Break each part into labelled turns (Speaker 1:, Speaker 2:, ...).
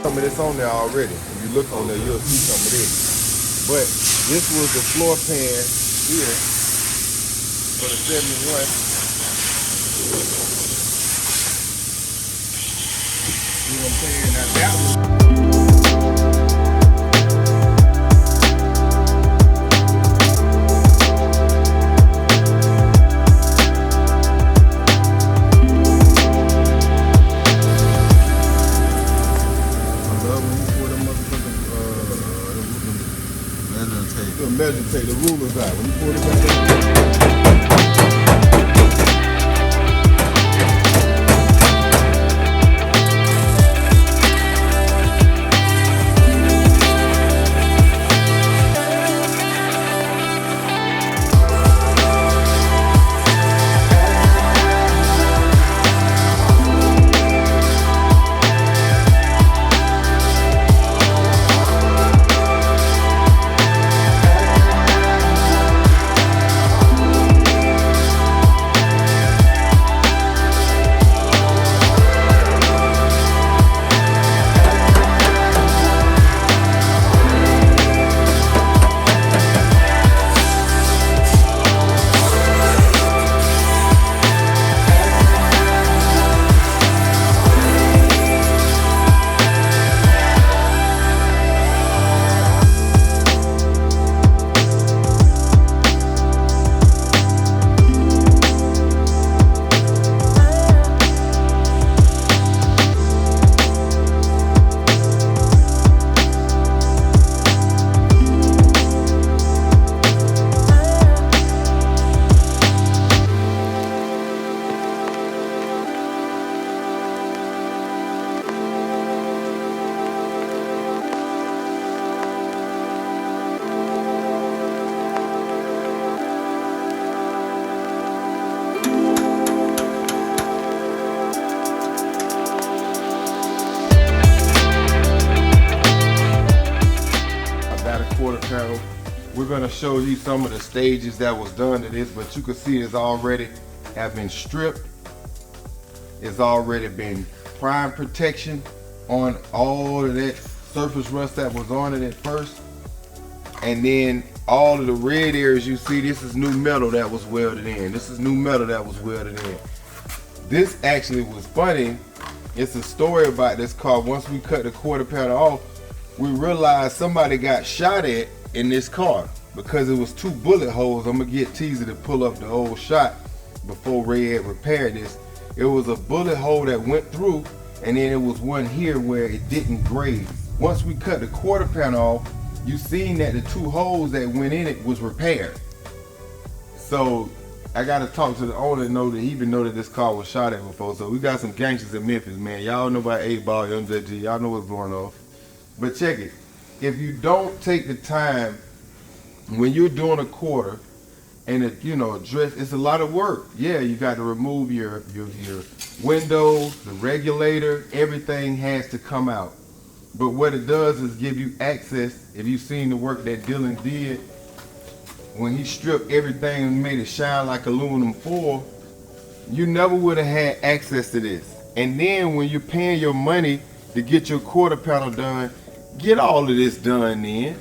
Speaker 1: Some of this on there already. If you look on there, you'll see some of this. But this was the floor pan here for the 71. You know what I'm saying? Now that was measure tape, the rulers out. When you pull it back in. We're gonna show you some of the stages that was done to this, but you can see it's already have been stripped. It's already been prime protection on all of that surface rust that was on it at first. And then all of the red areas you see, this is new metal that was welded in. This is new metal that was welded in. This actually was funny. It's a story about this car. Once we cut the quarter panel off, we realized somebody got shot at in this car because it was 2 bullet holes. I'm gonna get Teaser to pull up the old shot before Ray had repaired this. It was a bullet hole that went through, and then it was one here where it didn't graze. Once we cut the quarter panel off, you seen that the 2 holes that went in it was repaired. So I gotta talk to the owner to know that he even know that this car was shot at before. So we got some gangsters in Memphis, man. Y'all know about 8-Ball, MJG, y'all know what's going on. But check it. If you don't take the time when you're doing a quarter and address, it's a lot of work. Yeah, you got to remove your windows, the regulator, everything has to come out. But what it does is give you access. If you've seen the work that Dylan did when he stripped everything and made it shine like aluminum foil, you never would have had access to this. And then when you're paying your money to get your quarter panel done, get all of this done then.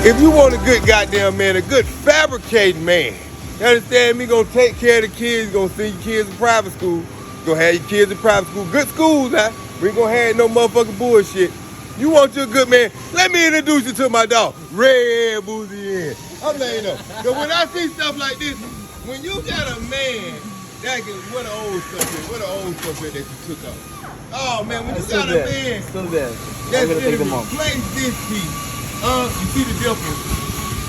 Speaker 1: If you want a good goddamn man, a good fabricating man, you understand me? Gonna take care of the kids, gonna send your kids to private school, gonna have your kids in private school, good schools, huh? We ain't gonna have no motherfucking bullshit. You want you a good man? Let me introduce you to my dog, Red Boozy. I'm letting you know. Cause when I see stuff like this, when you got a man that can, what the old stuff is that you took off. Oh man, when you got a man
Speaker 2: Still there.
Speaker 1: that's gonna replace this piece. You see the dimples?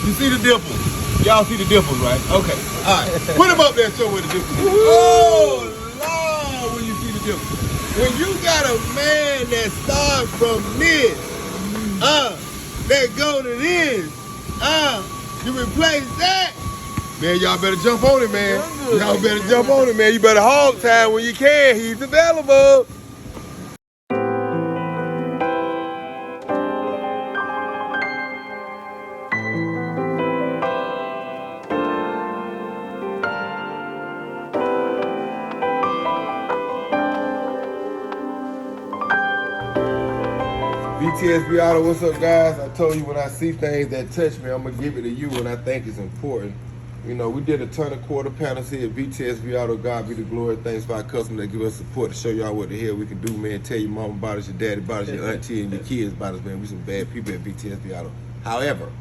Speaker 1: You see the dimples? Y'all see the dimples, right? Okay. All right. Put them up there and show where the dimples is. Oh, Lord, when you see the dimples. When you got a man that starts from this, that go to this, you replace that, man, y'all better jump on it, man. Y'all better jump on it, man. You better hog time when you can. He's available. VTSB Auto, what's up, guys? I told you when I see things that touch me, I'm gonna give it to you when I think it's important. You know, we did a ton of quarter panels here at VTSB Auto. God be the glory. Thanks for our customers that give us support to show y'all what the hell we can do, man. Tell your mama about us, your daddy about us, your auntie and your kids about us, man. We some bad people at VTSB Auto. However,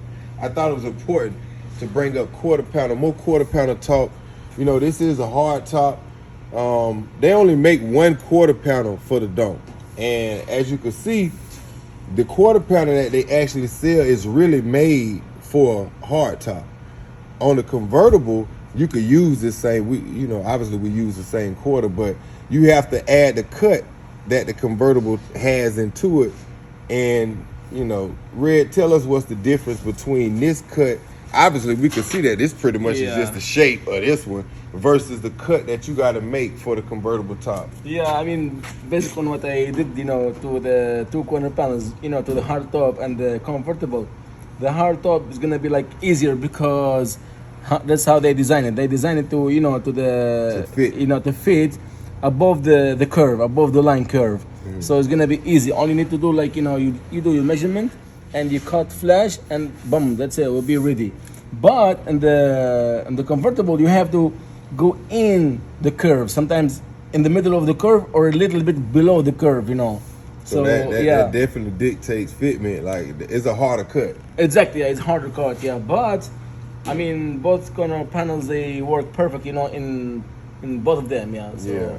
Speaker 1: I thought it was important to bring up quarter panel, more quarter panel talk. You know, this is a hard top. They only make one quarter panel for the Donk. And as you can see, the quarter panel that they actually sell is really made for hard top. On the convertible, you could use the same, obviously we use the same quarter, but you have to add the cut that the convertible has into it. And, Red, tell us what's the difference between this cut. Obviously, we can see that this pretty much is just the shape of this one versus the cut that you got to make for the convertible top.
Speaker 2: Yeah, I mean, based on what I did, to the two corner panels, to the hard top and the convertible. The hard top is gonna be like easier because that's how they design it. They design it to, to fit. To fit above the curve, above the line curve. Mm-hmm. So it's gonna be easy. All you need to do, you do your measurement and you cut flash and boom, that's it. We'll be ready. But in the convertible, you have to go in the curve. Sometimes in the middle of the curve or a little bit below the curve.
Speaker 1: So that definitely dictates fitment. Like, it's a harder cut.
Speaker 2: Exactly, yeah, it's harder cut, yeah. But I mean, both corner panels, they work perfect, in both of them, yeah. So.
Speaker 1: Yeah.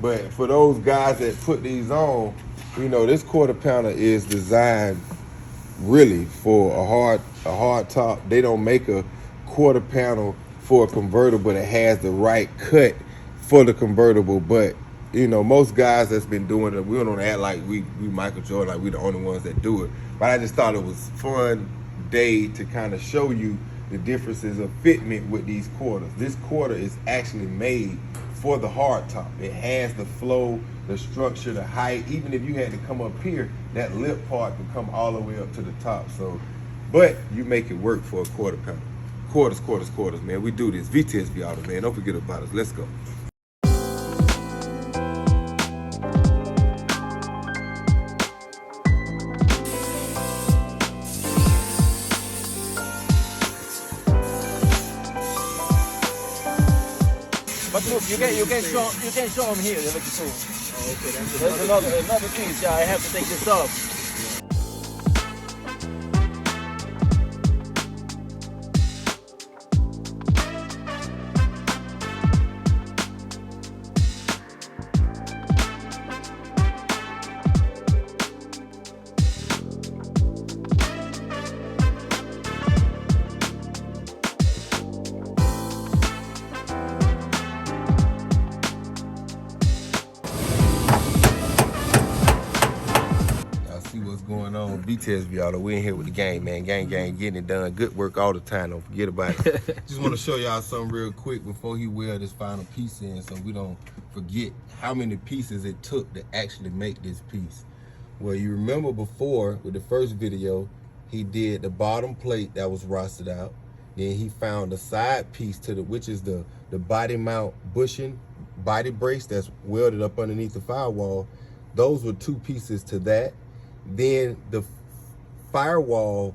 Speaker 1: But for those guys that put these on, this quarter panel is designed really for a hard top. They don't make a quarter panel for a convertible that has the right cut for the convertible. But most guys that's been doing it, we don't act like we Michael Jordan, like we the only ones that do it. But I just thought it was fun day to kind of show you the differences of fitment with these quarters. This quarter is actually made for the hard top. It has the flow, the structure, the height. Even if you had to come up here, that lip part can come all the way up to the top. So, but you make it work for a quarter panel. Quarters, man. We do this. VTSB Auto, man. Don't forget about us. Let's go.
Speaker 2: But look, you can show them here. Oh, okay. There's another piece. Yeah, I have to take this off.
Speaker 1: Going on, VTSB Auto. We in here with the gang, man. Gang, getting it done. Good work all the time. Don't forget about it. Just want to show y'all something real quick before he weld this final piece in, so we don't forget how many pieces it took to actually make this piece. Well, you remember before with the first video, he did the bottom plate that was rusted out. Then he found the side piece which is the body mount bushing body brace that's welded up underneath the firewall. Those were two pieces to that. Then the firewall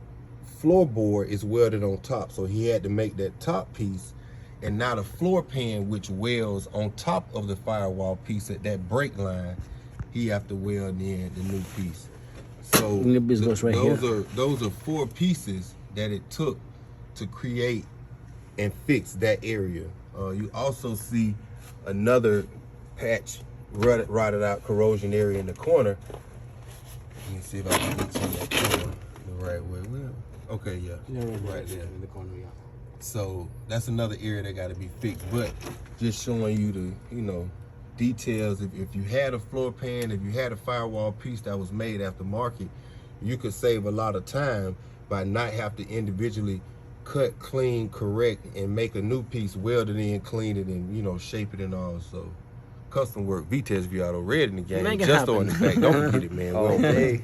Speaker 1: floorboard is welded on top, so he had to make that top piece. And now the floor pan, which welds on top of the firewall piece at that break line, he have to weld in the new piece. So those are 4 pieces that it took to create and fix that area. You also see another patch rotted out corrosion area in the corner. Let me see if I can get to that corner the right way. Okay, yeah, right there
Speaker 2: in the corner. Yeah.
Speaker 1: So that's another area that got to be fixed. But just showing you the, you know, details. If you had a floor pan, if you had a firewall piece that was made after market, you could save a lot of time by not have to individually cut, clean, correct, and make a new piece, weld it in, clean it, and, you know, shape it and all. So custom work, V-Test Viato, red in the game, just on the back. Don't forget it, man.
Speaker 3: Okay.